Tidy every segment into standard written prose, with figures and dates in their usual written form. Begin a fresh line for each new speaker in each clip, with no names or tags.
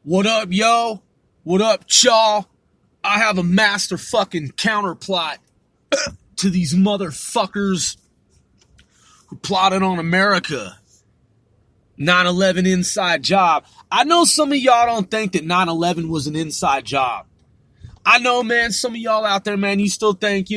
What up, yo? What up, chaw? I have a master fucking counterplot to these motherfuckers who plotted on America. 9/11 inside job. I know some of y'all don't think that 9/11 was an inside job. I know, man, some of y'all out there, man, you still think,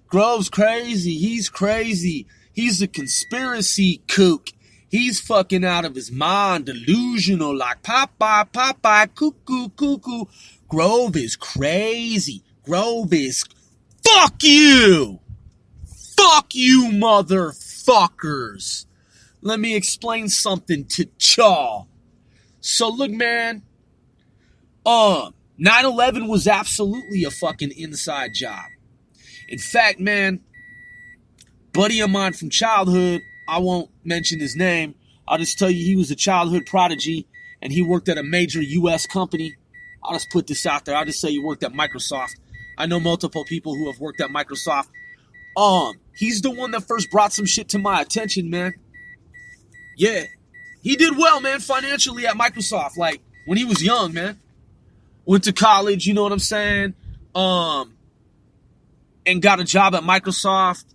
Grove's crazy. He's crazy. He's a conspiracy kook. He's fucking out of his mind, delusional, like Popeye, cuckoo. Grove is crazy. Grove is... Fuck you! Fuck you, motherfuckers! Let me explain something to y'all. So, look, man. 9/11 was absolutely a fucking inside job. In fact, man, buddy of mine from childhood, I won't mention his name. I'll just tell you he was a childhood prodigy and he worked at a major U.S. company. I'll just put this out there. I'll just say he worked at Microsoft. I know multiple people who have worked at Microsoft. He's the one that first brought some shit to my attention, man. Yeah. He did well, man, financially at Microsoft. Like, when he was young, man. Went to college, you know what I'm saying? And got a job at Microsoft.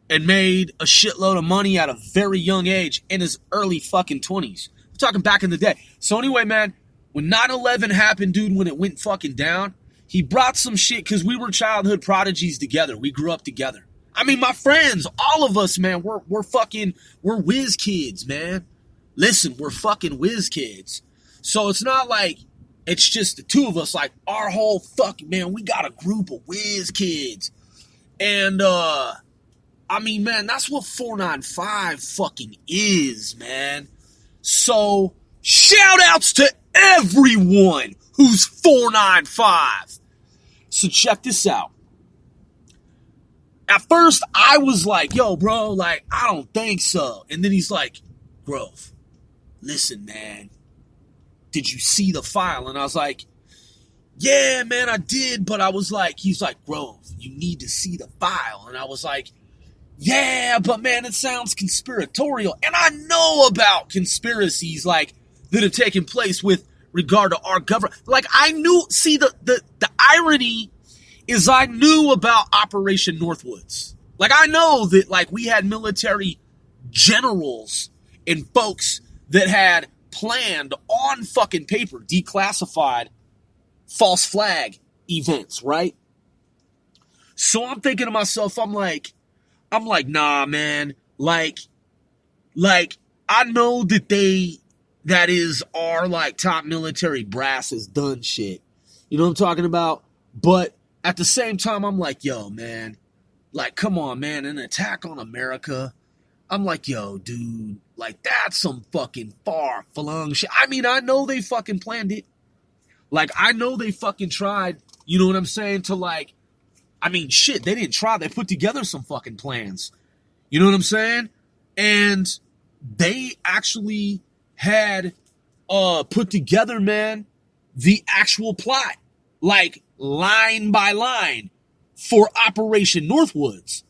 And made a shitload of money at a very young age in his early fucking 20s. I'm talking back in the day. So anyway, man, when 9/11 happened, dude, when it went fucking down, he brought some shit because we were childhood prodigies together. We grew up together. I mean, my friends, all of us, man, we're whiz kids, man. Listen, we're fucking whiz kids. So it's not like it's just the two of us. Like, our whole fucking, man, we got a group of whiz kids. And, I mean, man, that's what 495 fucking is, man. So, shout outs to everyone who's 495. So check this out. At first, I was like, yo, bro, like, I don't think so. And then he's like, Grove, listen, man, did you see the file? And I was like, yeah, man, I did. But I was like, he's like, Grove, you need to see the file. And I was like, yeah, but man, it sounds conspiratorial. And I know about conspiracies like that have taken place with regard to our government. Like, I knew, see, the irony is I knew about Operation Northwoods. Like, I know that, like, we had military generals and folks that had planned on fucking paper, declassified false flag events, right? So I'm thinking to myself, I'm like, nah, man, like, I know that is our, like, top military brass has done shit. You know what I'm talking about? But at the same time, I'm like, yo, man, like, come on, man, an attack on America. I'm like, yo, dude, like, that's some fucking far-flung shit. I mean, I know they fucking planned it. Like, I know they fucking tried, you know what I'm saying, to, like, I mean, shit, they didn't try. They put together some fucking plans. You know what I'm saying? And they actually had put together, man, the actual plot. Like, line by line for Operation Northwoods.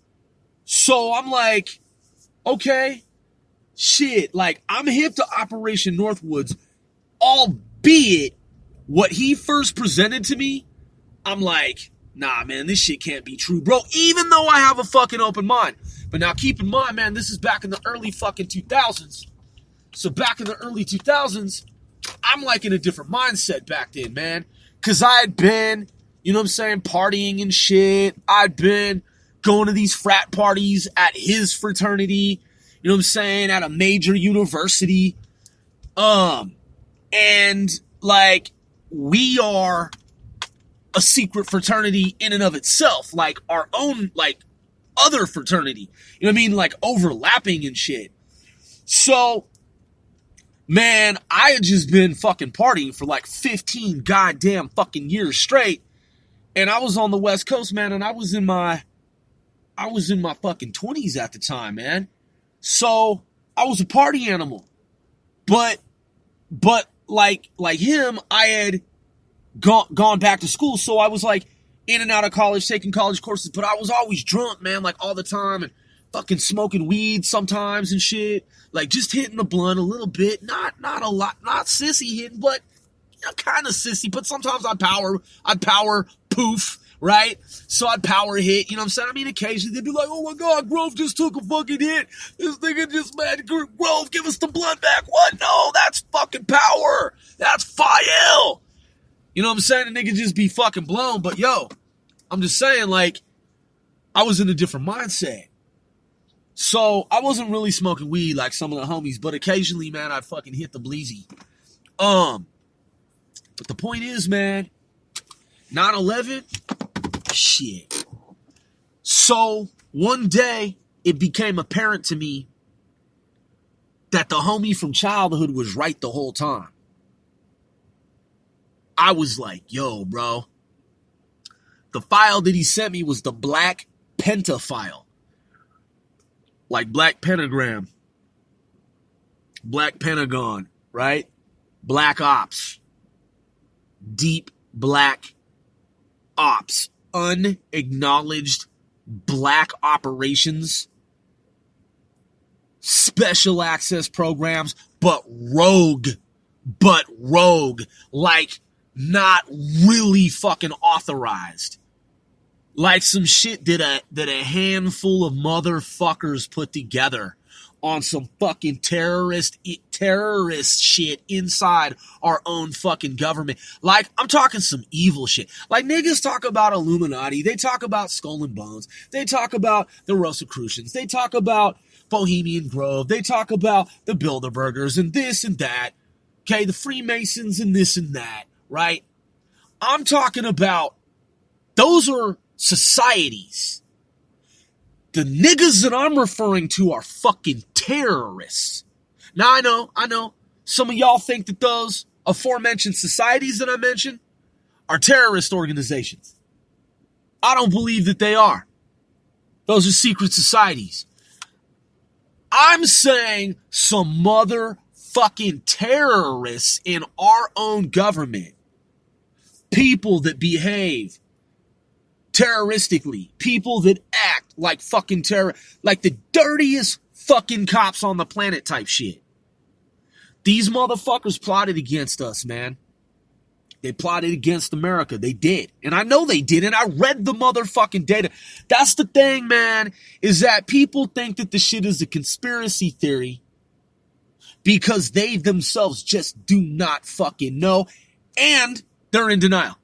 So I'm like, okay, shit, like, I'm hip to Operation Northwoods, albeit what he first presented to me, I'm like, nah, man, this shit can't be true, bro, even though I have a fucking open mind. But now keep in mind, man, this is back in the early fucking 2000s. So back in the early 2000s, I'm like in a different mindset back then, man. Because I had been, you know what I'm saying, partying and shit. I'd been going to these frat parties at his fraternity, you know what I'm saying, at a major university. And, like, we are a secret fraternity in and of itself, like our own, like, other fraternity, you know what I mean, like, overlapping and shit. So, man, I had just been fucking partying for like 15 goddamn fucking years straight, and I was on the West Coast, man, and I was in my fucking 20s at the time, man. So I was a party animal, but like him, I had gone back to school, so I was like in and out of college, taking college courses, but I was always drunk, man, like all the time, and fucking smoking weed sometimes and shit, like just hitting the blunt a little bit, not a lot, not sissy hitting, but kind of sissy, but sometimes I'd power poof, right? So I'd power hit, you know what I'm saying? I mean, occasionally they'd be like, oh my God, Grove just took a fucking hit. This nigga just mad. Grove, give us the blood back. What? No, that's fucking power. That's fire. You know what I'm saying? The nigga just be fucking blown. But yo, I'm just saying, like, I was in a different mindset. So I wasn't really smoking weed like some of the homies, but occasionally, man, I'd fucking hit the bleezy. But the point is, man, 9/11, shit. So one day it became apparent to me that the homie from childhood was right the whole time. I was like, yo, bro, the file that he sent me was the Black Penta file. Like Black Pentagram, Black Pentagon, right? Black Ops, Deep Black Ops, unacknowledged black operations, special access programs, but rogue, like not really fucking authorized. Like some shit that a handful of motherfuckers put together on some fucking terrorist shit inside our own fucking government. Like, I'm talking some evil shit. Like, niggas talk about Illuminati. They talk about Skull and Bones. They talk about the Rosicrucians. They talk about Bohemian Grove. They talk about the Bilderbergers and this and that. Okay, the Freemasons and this and that, right? I'm talking about, those are societies. The niggas that I'm referring to are fucking terrorists. Now, I know, some of y'all think that those aforementioned societies that I mentioned are terrorist organizations. I don't believe that they are. Those are secret societies. I'm saying some motherfucking terrorists in our own government, people that behave terroristically, people that act like fucking terror, like the dirtiest fucking cops on the planet type shit. These motherfuckers plotted against us, man. They plotted against America. They did. And I know they did. And I read the motherfucking data. That's the thing, man, is that people think that the shit is a conspiracy theory because they themselves just do not fucking know. And they're in denial.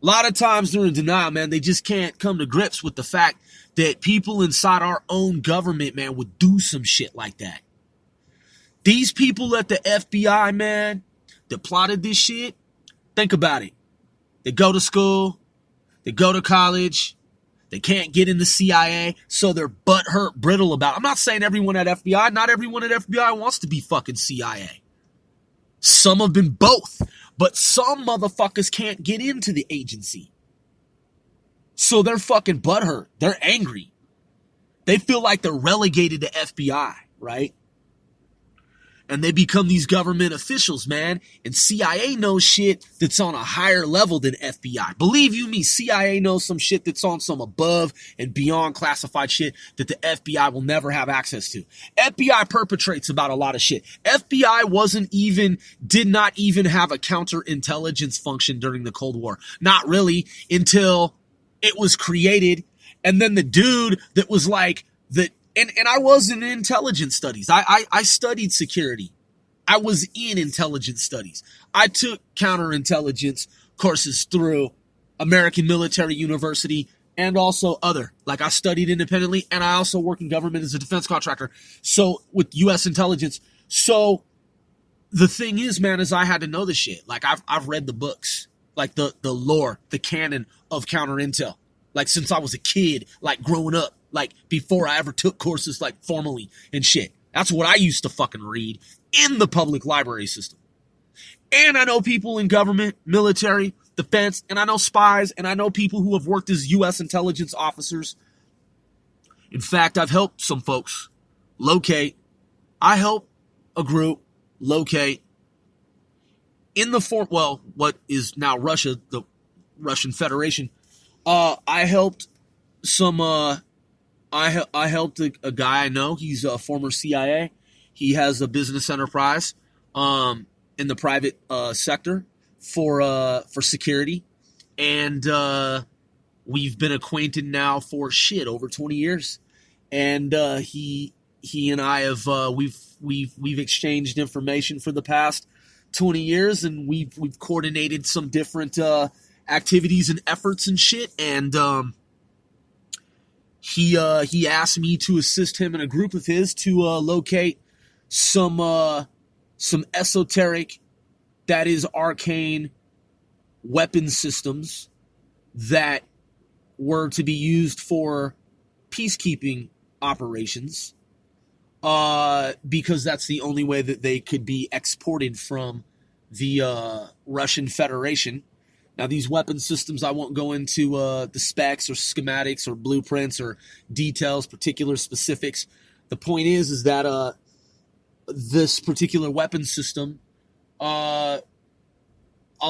A lot of times they're in denial, man. They just can't come to grips with the fact that people inside our own government, man, would do some shit like that. These people at the FBI, man, that plotted this shit, think about it. They go to school, they go to college, they can't get in the CIA, so they're butthurt brittle about it. I'm not saying everyone at FBI, not everyone at FBI wants to be fucking CIA. Some have been both. But some motherfuckers can't get into the agency. So they're fucking butthurt. They're angry. They feel like they're relegated to FBI, right? And they become these government officials, man. And CIA knows shit that's on a higher level than FBI. Believe you me, CIA knows some shit that's on some above and beyond classified shit that the FBI will never have access to. FBI perpetrates about a lot of shit. FBI did not even have a counterintelligence function during the Cold War. Not really until it was created. And then the dude that was like and I was in intelligence studies. I studied security. I was in intelligence studies. I took counterintelligence courses through American Military University and also other. Like, I studied independently, and I also work in government as a defense contractor. So with U.S. intelligence. So the thing is, man, is I had to know this shit. Like, I've read the books, like the lore, the canon of counterintel. Like, since I was a kid, like growing up. Like, before I ever took courses, like, formally and shit. That's what I used to fucking read in the public library system. And I know people in government, military, defense, and I know spies, and I know people who have worked as U.S. intelligence officers. In fact, I've helped some folks I helped a group locate in the what is now Russia, the Russian Federation. I helped some, I helped a guy I know. He's a former CIA. He has a business enterprise. in the private sector for security, and we've been acquainted now for over 20 years. And he and I have we've exchanged information for the past 20 years, and we've coordinated some different activities and efforts and shit. And he asked me to assist him and a group of his to locate some esoteric, that is arcane, weapon systems that were to be used for peacekeeping operations, because that's the only way that they could be exported from the Russian Federation. Now, these weapon systems, I won't go into the specs or schematics or blueprints or details, particular specifics. The point is that this particular weapon system, I'll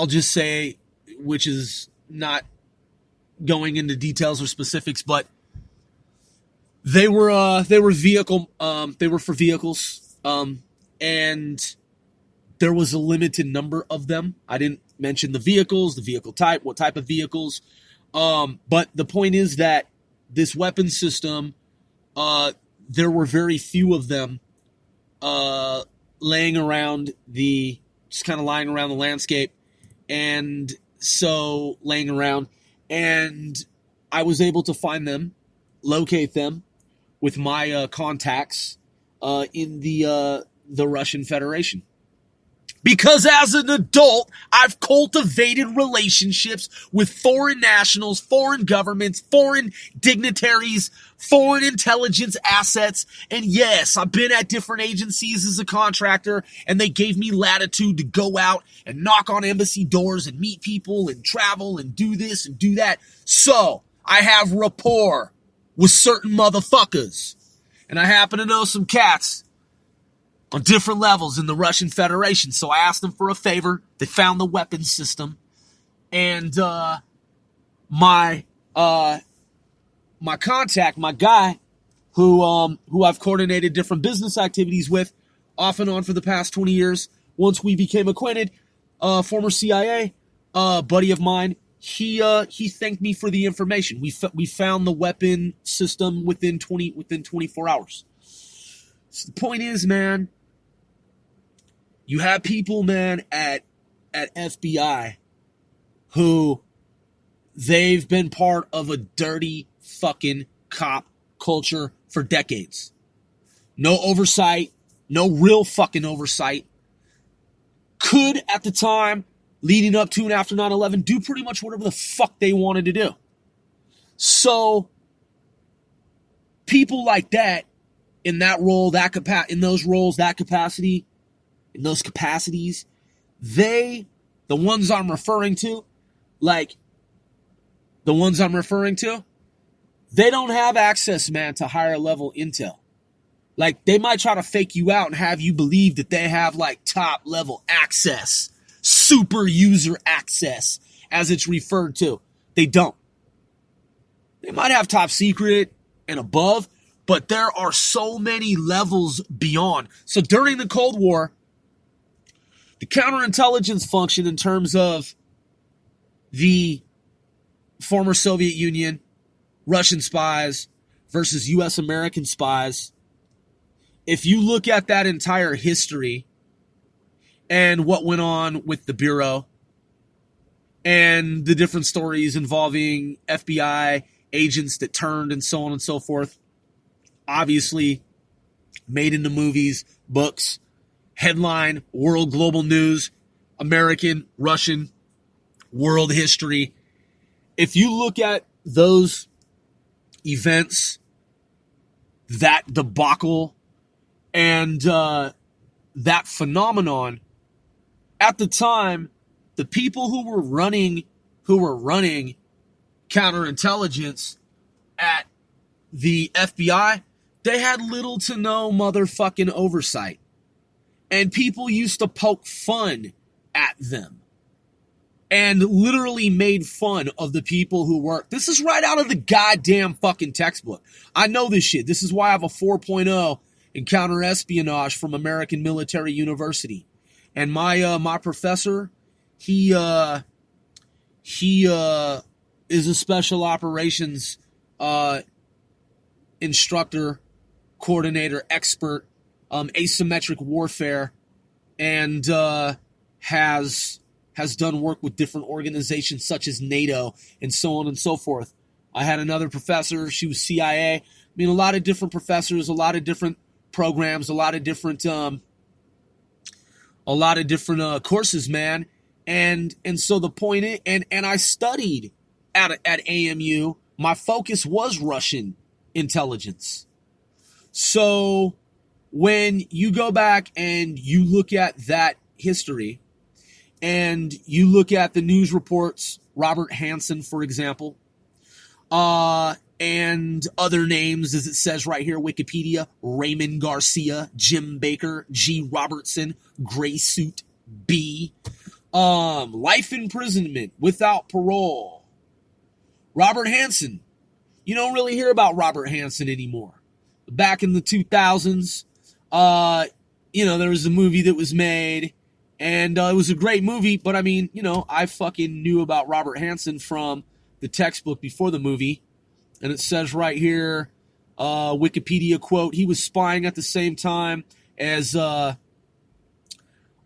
just say, which is not going into details or specifics, but they were for vehicles, and there was a limited number of them. I didn't mention the vehicles, the vehicle type, what type of vehicles, but the point is that this weapon system, there were very few of them laying around just kind of lying around the landscape, and so laying around, and I was able to find them, locate them with my contacts in the Russian Federation. Because as an adult, I've cultivated relationships with foreign nationals, foreign governments, foreign dignitaries, foreign intelligence assets. And yes, I've been at different agencies as a contractor, and they gave me latitude to go out and knock on embassy doors and meet people and travel and do this and do that. So I have rapport with certain motherfuckers. And I happen to know some cats on different levels in the Russian Federation. So I asked them for a favor. They found the weapon system. And my contact, my guy, who I've coordinated different business activities with off and on for the past 20 years, once we became acquainted, former CIA buddy of mine, he thanked me for the information. We found the weapon system within 24 hours. So the point is, man, you have people, man, at FBI who they've been part of a dirty fucking cop culture for decades. No oversight, no real fucking oversight. Could, at the time, leading up to and after 9/11, do pretty much whatever the fuck they wanted to do. So, people like that, in that role, in those roles, that capacity, in those capacities, the ones I'm referring to, they don't have access, man, to higher level intel. Like, they might try to fake you out and have you believe that they have, like, top level access, super user access, as it's referred to. They don't. They might have top secret and above, but there are so many levels beyond. So during the Cold War, the counterintelligence function in terms of the former Soviet Union, Russian spies versus U.S. American spies, if you look at that entire history and what went on with the Bureau and the different stories involving FBI agents that turned and so on and so forth, obviously made into movies, books, headline, world global news, American, Russian, world history. If you look at those events, that debacle, and that phenomenon, at the time, the people who were running counterintelligence at the FBI, they had little to no motherfucking oversight. And people used to poke fun at them and literally made fun of the people who work. This is right out of the goddamn fucking textbook. I know this shit. This is why I have a 4.0 in counterespionage from American Military University. And my professor, he is a special operations instructor, coordinator, expert, asymmetric warfare, and has done work with different organizations such as NATO and so on and so forth. I had another professor, she was CIA. I mean, a lot of different professors, a lot of different programs, a lot of different courses, man. And so the point is, and I studied at AMU. My focus was Russian intelligence. So when you go back and you look at that history, and you look at the news reports, Robert Hansen, for example, and other names, as it says right here, Wikipedia, Raymond Garcia, Jim Baker, G. Robertson, Gray Suit B, life imprisonment without parole. Robert Hansen. You don't really hear about Robert Hansen anymore. Back in the 2000s, there was a movie that was made, and it was a great movie, but I mean, I fucking knew about Robert Hansen from the textbook before the movie, and it says right here, Wikipedia quote, he was spying at the same time as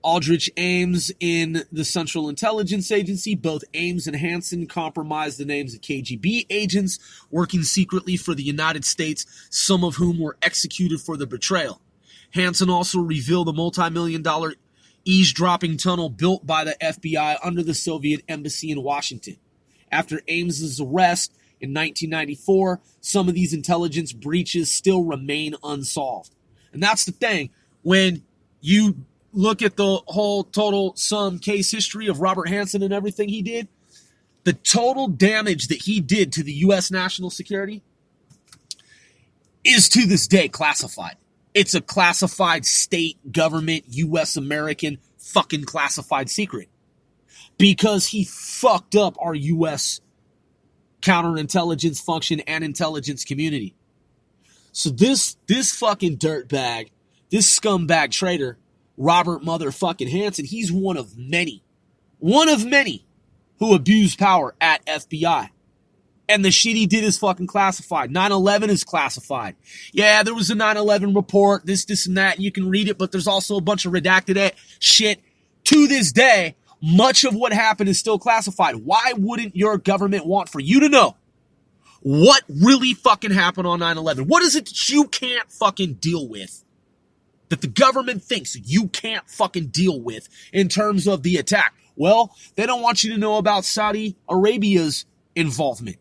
Aldrich Ames in the Central Intelligence Agency. Both Ames and Hansen compromised the names of KGB agents working secretly for the United States, some of whom were executed for the betrayal. Hansen also revealed a multi-million-dollar eavesdropping tunnel built by the FBI under the Soviet embassy in Washington. After Ames's arrest in 1994, some of these intelligence breaches still remain unsolved. And that's the thing. When you look at the whole total sum case history of Robert Hansen and everything he did, the total damage that he did to the U.S. national security is to this day classified. It's a classified state government, U.S. American fucking classified secret. Because he fucked up our U.S. counterintelligence function and intelligence community. So this fucking dirtbag, this scumbag traitor, Robert motherfucking Hansen, he's one of many who abused power at FBI. And the shit he did is fucking classified. 9/11 is classified. Yeah, there was a 9/11 report, this, and that. You can read it, but there's also a bunch of redacted shit. To this day, much of what happened is still classified. Why wouldn't your government want for you to know what really fucking happened on 9/11? What is it that you can't fucking deal with? That the government thinks you can't fucking deal with in terms of the attack? Well, they don't want you to know about Saudi Arabia's involvement.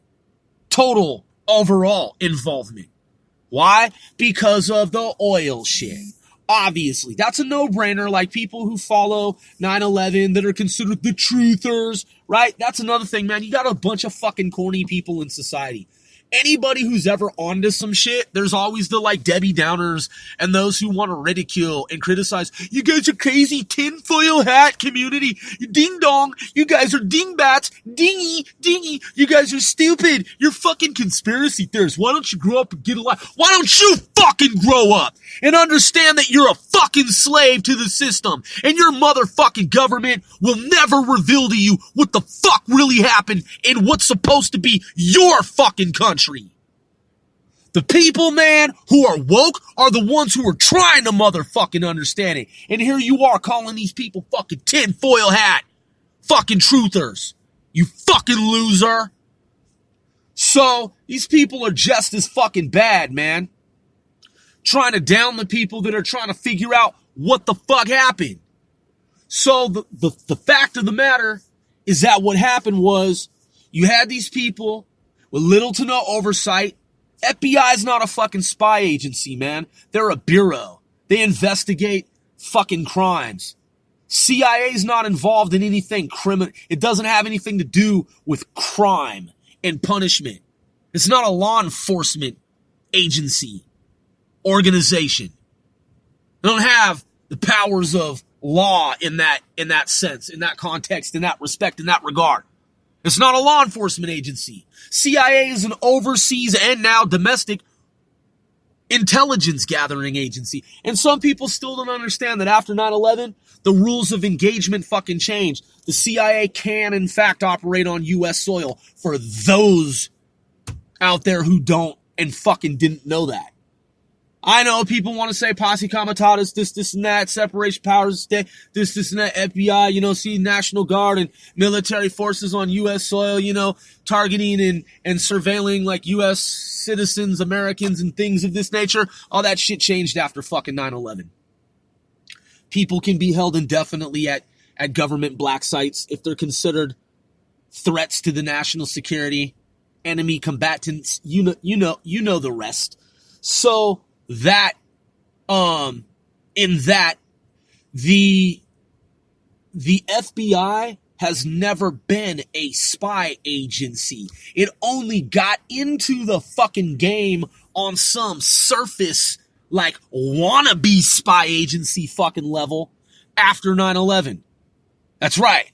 Total overall involvement. Why? Because of the oil shit. Obviously, that's a no-brainer, like people who follow 9/11 that are considered the truthers, right? That's another thing, man. You got a bunch of fucking corny people in society. Anybody who's ever onto some shit, there's always the like Debbie Downers and those who want to ridicule and criticize. You guys are crazy tinfoil hat community. Ding dong. You guys are dingbats. Dingy. You guys are stupid. You're fucking conspiracy theorists. Why don't you grow up and get a life? Why don't you fucking grow up and understand that you're a fucking slave to the system and your motherfucking government will never reveal to you what the fuck really happened in what's supposed to be your fucking country. The people, man, who are woke are the ones who are trying to motherfucking understand it. And here you are calling these people fucking tinfoil hat fucking truthers. You fucking loser. So, these people are just as fucking bad, man. Trying to down the people that are trying to figure out what the fuck happened. So, the fact of the matter is that what happened was you had these people with little to no oversight. FBI is not a fucking spy agency, man. They're a bureau. They investigate fucking crimes. CIA is not involved in anything criminal. It doesn't have anything to do with crime and punishment. It's not a law enforcement agency, organization. They don't have the powers of law in that sense, in that context, in that respect, in that regard. It's not a law enforcement agency. CIA is an overseas and now domestic intelligence gathering agency. And some people still don't understand that after 9/11, the rules of engagement fucking changed. The CIA can, in fact, operate on U.S. soil for those out there who don't and fucking didn't know that. I know people want to say posse comitatus, this, and that, separation powers, this, and that, FBI, see National Guard and military forces on U.S. soil, targeting and surveilling like U.S. citizens, Americans, and things of this nature. All that shit changed after fucking 9/11. People can be held indefinitely at government black sites if they're considered threats to the national security, enemy combatants, you know the rest. So that, in that, the FBI has never been a spy agency. It only got into the fucking game on some surface, like, wannabe spy agency fucking level after 9/11. That's right.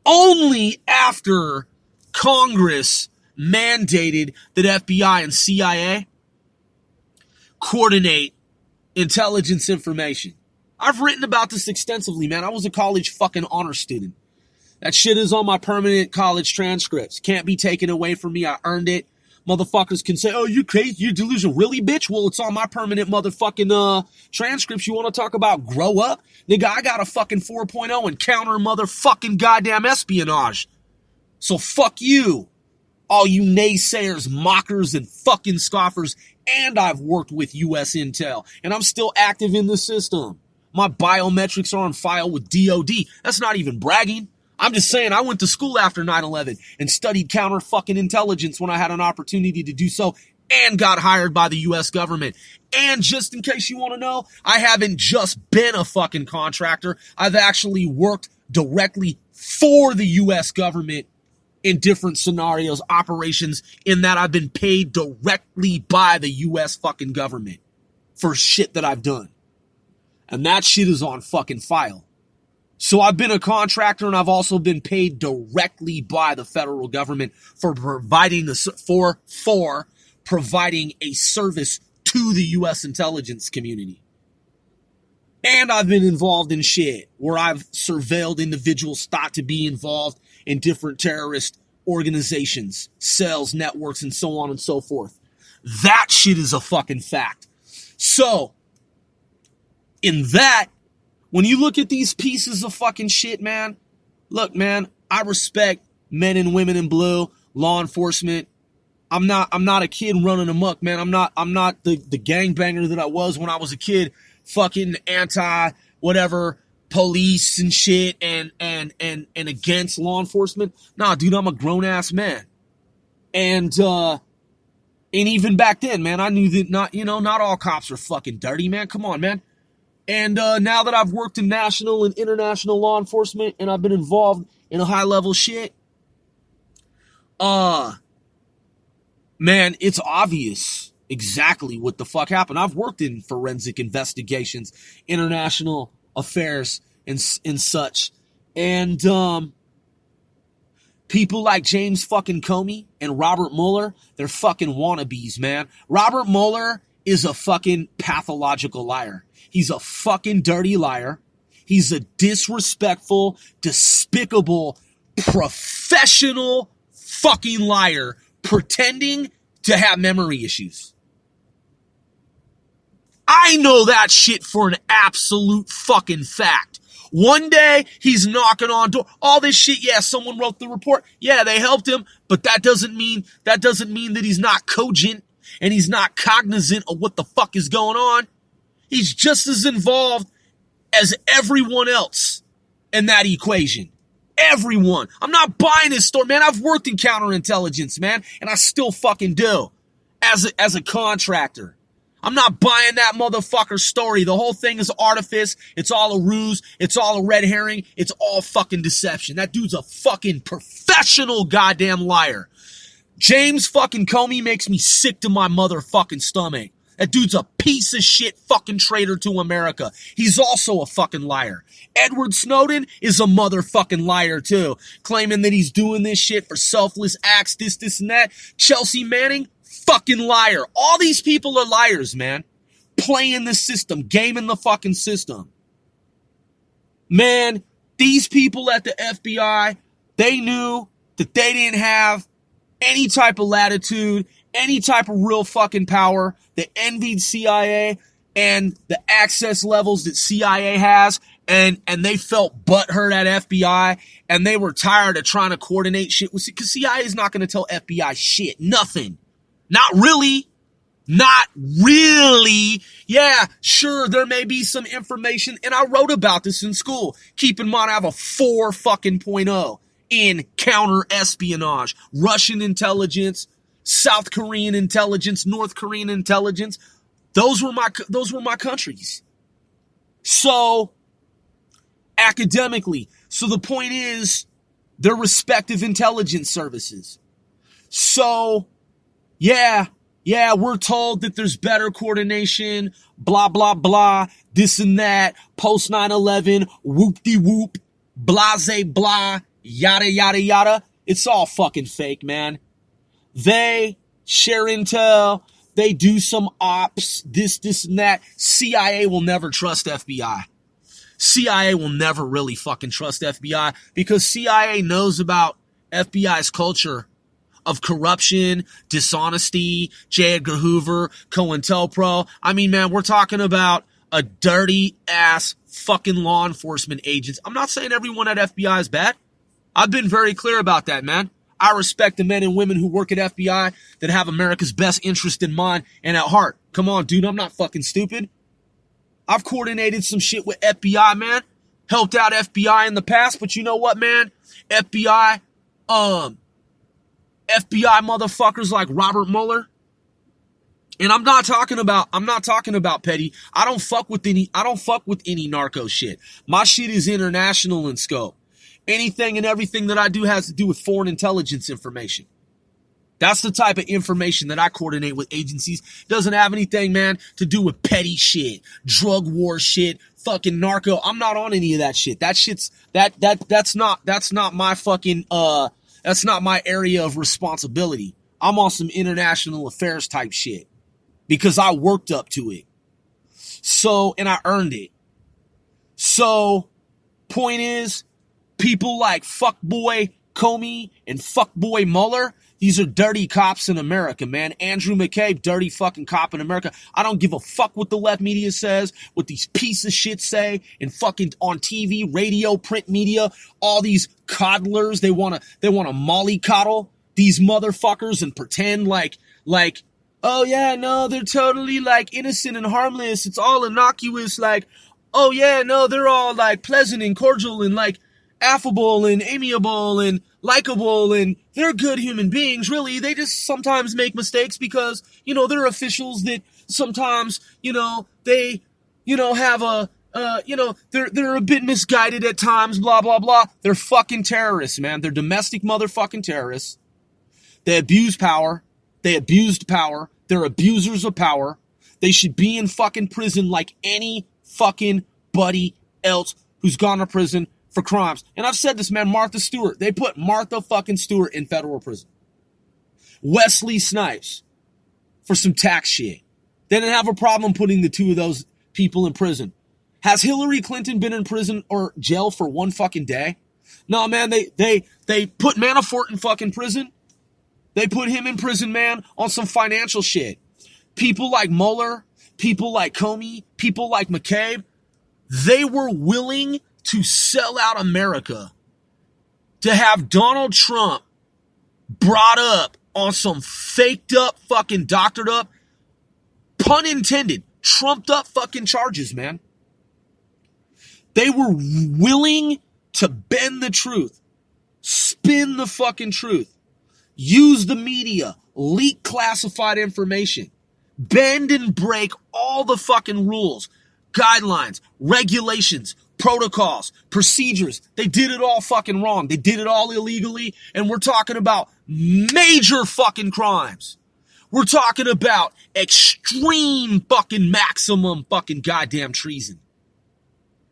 Only after Congress mandated that FBI and CIA coordinate intelligence information. I've written about this extensively, man. I was a college fucking honor student. That shit is on my permanent college transcripts. Can't be taken away from me. I earned it. Motherfuckers can say, oh, you crazy, you're delusional. Really, bitch? Well, it's on my permanent motherfucking transcripts. You want to talk about grow up? Nigga, I got a fucking 4.0 and counter motherfucking goddamn espionage. So fuck you, all you naysayers, mockers, and fucking scoffers. And I've worked with U.S. Intel, and I'm still active in the system. My biometrics are on file with DOD. That's not even bragging. I'm just saying I went to school after 9/11 and studied counter fucking intelligence when I had an opportunity to do so and got hired by the U.S. government. And just in case you want to know, I haven't just been a fucking contractor. I've actually worked directly for the U.S. government in different scenarios, operations, in that I've been paid directly by the U.S. fucking government for shit that I've done. And that shit is on fucking file. So I've been a contractor, and I've also been paid directly by the federal government for providing providing a service to the U.S. intelligence community. And I've been involved in shit where I've surveilled individuals thought to be involved in different terrorist organizations, cells, networks, and so on and so forth. That shit is a fucking fact. So, in that, when you look at these pieces of fucking shit, man, look, man, I respect men and women in blue, law enforcement. I'm not a kid running amok, man. I'm not the gangbanger that I was when I was a kid, fucking anti whatever police and shit and against law enforcement. Nah, dude, I'm a grown ass man. And even back then, man, I knew that not all cops are fucking dirty, man. Come on, man. And now that I've worked in national and international law enforcement and I've been involved in a high level shit, man, it's obvious exactly what the fuck happened. I've worked in forensic investigations, international affairs, and such. And people like James fucking Comey and Robert Mueller, they're fucking wannabes, man. Robert Mueller is a fucking pathological liar. He's a fucking dirty liar. He's a disrespectful, despicable, professional fucking liar pretending to have memory issues. I know that shit for an absolute fucking fact. One day, he's knocking on door. All this shit, yeah, someone wrote the report. Yeah, they helped him, but that doesn't mean that he's not cogent and he's not cognizant of what the fuck is going on. He's just as involved as everyone else in that equation. Everyone. I'm not buying his story, man. I've worked in counterintelligence, man, and I still fucking do as a contractor. I'm not buying that motherfucker's story. The whole thing is artifice. It's all a ruse. It's all a red herring. It's all fucking deception. That dude's a fucking professional goddamn liar. James fucking Comey makes me sick to my motherfucking stomach. That dude's a piece of shit fucking traitor to America. He's also a fucking liar. Edward Snowden is a motherfucking liar too, claiming that he's doing this shit for selfless acts, this and that. Chelsea Manning, Fucking liar. All these people are liars, man. Playing the system, gaming the fucking system. Man, these people at the FBI, they knew that they didn't have any type of latitude, any type of real fucking power. They envied CIA and the access levels that CIA has, and they felt butthurt at FBI, and they were tired of trying to coordinate shit with, because CIA is not going to tell FBI shit. Nothing. Not really. Not really. Yeah, sure, there may be some information, and I wrote about this in school. Keep in mind, I have a 4 fucking .0 in counter-espionage. Russian intelligence, South Korean intelligence, North Korean intelligence. Those were my countries. So, academically. So the point is, their respective intelligence services. So, yeah, we're told that there's better coordination, blah, blah, blah, this and that, post 9/11, whoop-de-whoop, blase, blah, yada, yada, yada. It's all fucking fake, man. They share intel, they do some ops, this and that. CIA will never trust FBI. CIA will never really fucking trust FBI, because CIA knows about FBI's culture of corruption, dishonesty, J. Edgar Hoover, COINTELPRO. I mean, man, we're talking about a dirty ass fucking law enforcement agents. I'm not saying everyone at FBI is bad. I've been very clear about that, man. I respect the men and women who work at FBI that have America's best interest in mind and at heart. Come on, dude, I'm not fucking stupid. I've coordinated some shit with FBI, man. Helped out FBI in the past, but you know what, man? FBI motherfuckers like Robert Mueller. And I'm not talking about petty. I don't fuck with any narco shit. My shit is international in scope. Anything and everything that I do has to do with foreign intelligence information. That's the type of information that I coordinate with agencies. Doesn't have anything, man, to do with petty shit, drug war shit, fucking narco. I'm not on any of that shit. That shit's that's not my fucking that's not my area of responsibility. I'm on some international affairs type shit because I worked up to it. So, and I earned it. So, point is, people like fuckboy Comey and fuckboy Mueller, these are dirty cops in America, man. Andrew McCabe, dirty fucking cop in America. I don't give a fuck what the left media says, what these pieces of shit say, and fucking on TV, radio, print media, all these coddlers, they wanna mollycoddle these motherfuckers and pretend like, oh yeah, no, they're totally like innocent and harmless. It's all innocuous. Like, oh yeah, no, they're all like pleasant and cordial and like affable and amiable and likable, and they're good human beings. Really, they just sometimes make mistakes because, you know, they're officials that sometimes, you know, they, you know, have a, you know, they're a bit misguided at times, blah, blah, blah. They're fucking terrorists, man. They're domestic motherfucking terrorists. They abuse power. They abused power. They're abusers of power. They should be in fucking prison like any fucking buddy else who's gone to prison for crimes. And I've said this, man, Martha Stewart. They put Martha fucking Stewart in federal prison. Wesley Snipes for some tax shit. They didn't have a problem putting the two of those people in prison. Has Hillary Clinton been in prison or jail for one fucking day? No, man, they put Manafort in fucking prison. They put him in prison, man, on some financial shit. People like Mueller, people like Comey, people like McCabe, they were willing to sell out America to have Donald Trump brought up on some faked up, fucking doctored up, pun intended, trumped up fucking charges, man. They were willing to bend the truth, spin the fucking truth, use the media, leak classified information, bend and break all the fucking rules, guidelines, regulations, protocols, procedures. They did it all fucking wrong. They did it all illegally, and we're talking about major fucking crimes. We're talking about extreme fucking maximum fucking goddamn treason.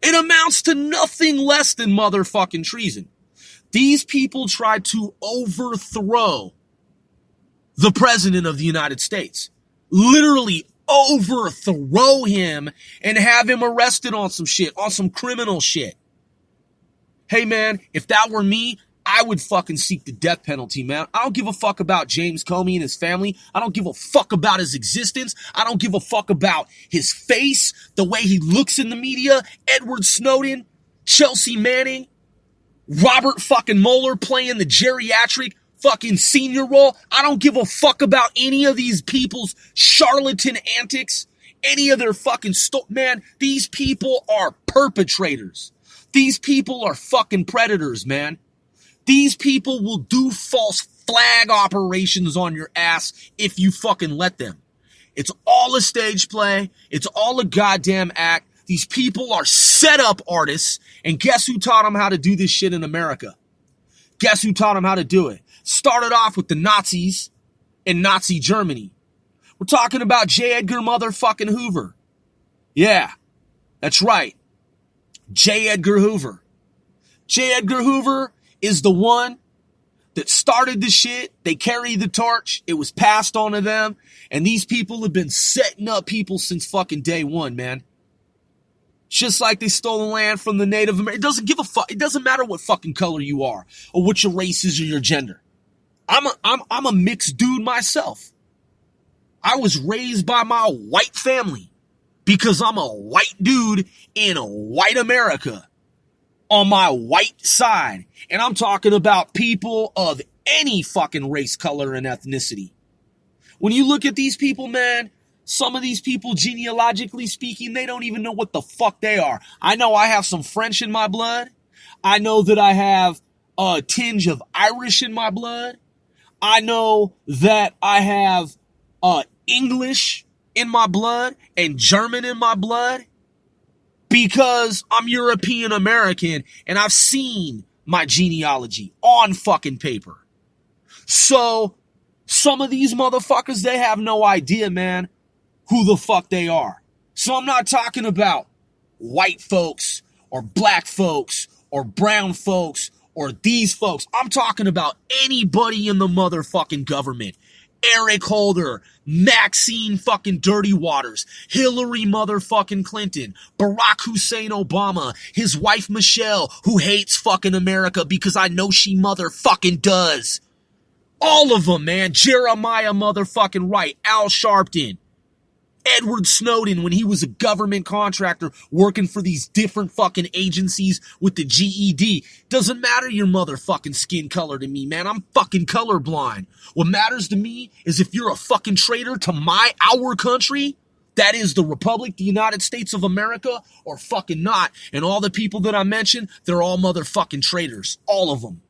It amounts to nothing less than motherfucking treason. These people tried to overthrow the president of the United States. Literally overthrow him and have him arrested on some shit, on some criminal shit. Hey, man, if that were me, I would fucking seek the death penalty, man. I don't give a fuck about James Comey and his family. I don't give a fuck about his existence. I don't give a fuck about his face, the way he looks in the media, Edward Snowden, Chelsea Manning, Robert fucking Mueller playing the geriatric fucking senior role. I don't give a fuck about any of these people's charlatan antics, any of their fucking man, these people are perpetrators. These people are fucking predators, man. These people will do false flag operations on your ass if you fucking let them. It's all a stage play. It's all a goddamn act. These people are set up artists. And guess who taught them how to do this shit in America? Guess who taught them how to do it? Started off with the Nazis in Nazi Germany. We're talking about J. Edgar motherfucking Hoover. Yeah, that's right. J. Edgar Hoover. J. Edgar Hoover is the one that started the shit. They carried the torch. It was passed on to them. And these people have been setting up people since fucking day one, man. Just like they stole the land from the Native Americans. It doesn't give a fuck. It doesn't matter what fucking color you are or what your race is or your gender. I'm a mixed dude myself. I was raised by my white family because I'm a white dude in a white America on my white side. And I'm talking about people of any fucking race, color, and ethnicity. When you look at these people, man, some of these people, genealogically speaking, they don't even know what the fuck they are. I know I have some French in my blood. I know that I have a tinge of Irish in my blood. I know that I have English in my blood and German in my blood because I'm European American and I've seen my genealogy on fucking paper. So some of these motherfuckers, they have no idea, man, who the fuck they are. So I'm not talking about white folks or black folks or brown folks or these folks. I'm talking about anybody in the motherfucking government. Eric Holder, Maxine fucking Dirty Waters, Hillary motherfucking Clinton, Barack Hussein Obama, his wife Michelle, who hates fucking America because I know she motherfucking does. All of them, man. Jeremiah motherfucking Wright, Al Sharpton, Edward Snowden when he was a government contractor working for these different fucking agencies with the GED. Doesn't matter your motherfucking skin color to me, man. I'm fucking colorblind. What matters to me is if you're a fucking traitor to our country, that is the Republic, the United States of America, or fucking not. And all the people that I mentioned, they're all motherfucking traitors. All of them.